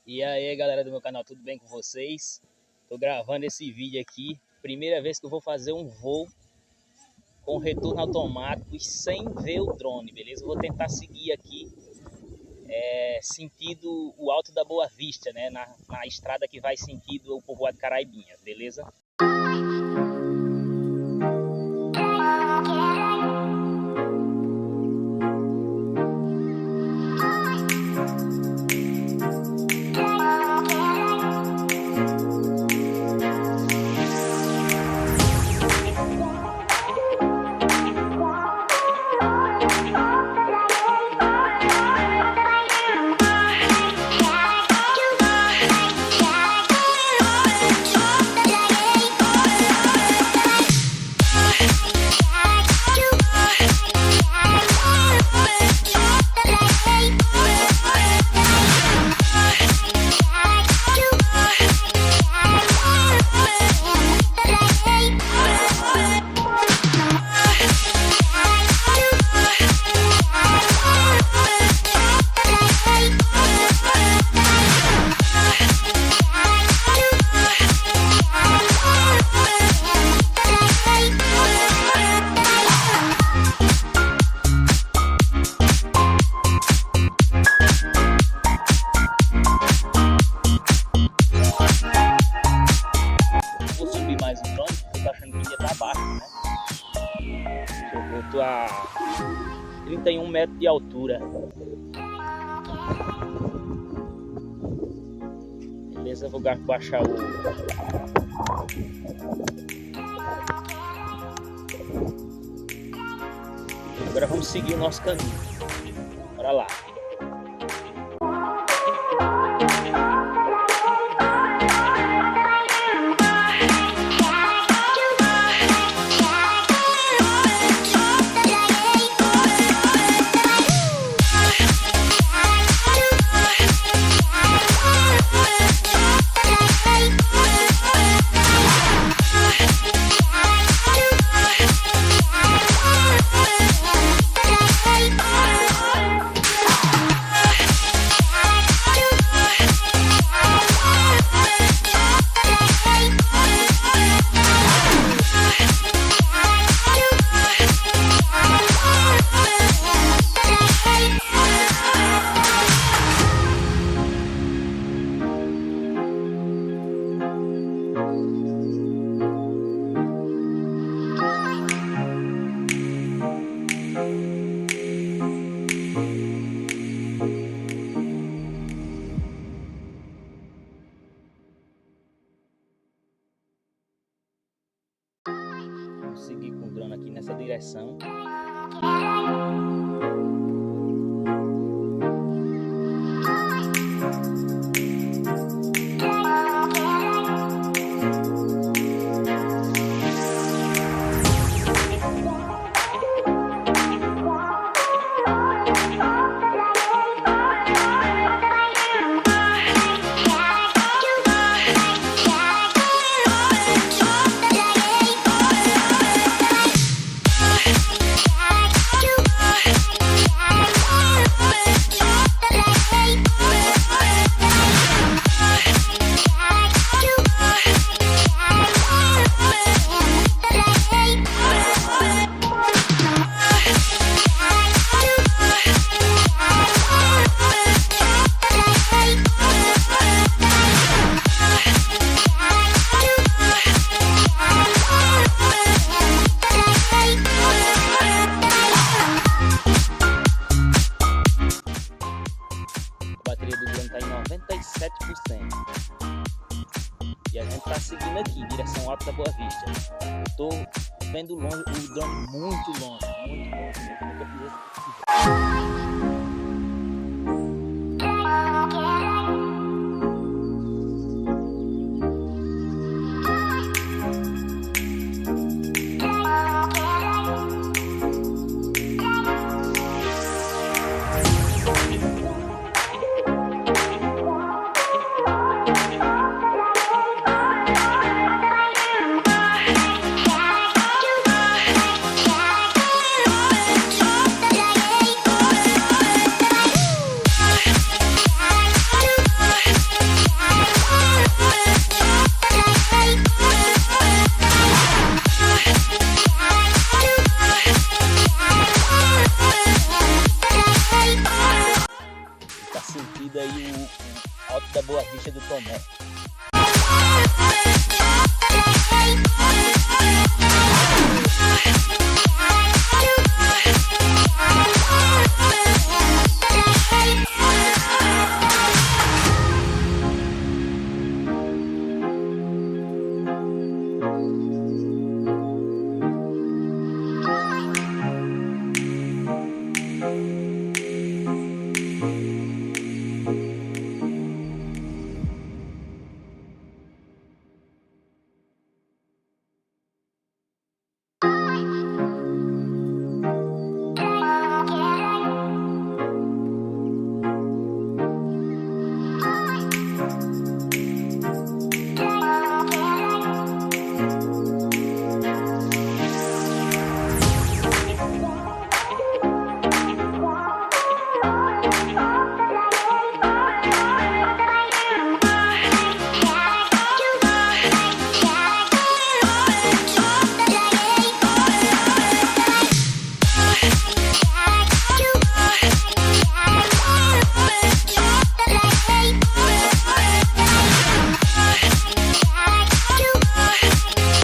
E aí galera do meu canal, tudo bem com vocês? Tô gravando esse vídeo aqui, primeira vez que eu vou fazer um voo com retorno automático e sem ver o drone, beleza? Eu vou tentar seguir aqui sentido o Alto da Boa Vista, né? Na estrada que vai sentido o Povoado Caraibinhas, beleza? Eu tô a 31 metros de altura. Beleza, vou baixar o... Agora vamos seguir o nosso caminho. Bora lá. Vamos seguir com o drone aqui nessa direção. Está em 97%. E a gente está seguindo aqui em direção ao Alto da Boa Vista. Estou vendo longe, o drone muito longe, muito longe. Nunca fiz isso. aí o Alto da Boa Vista do Tomé.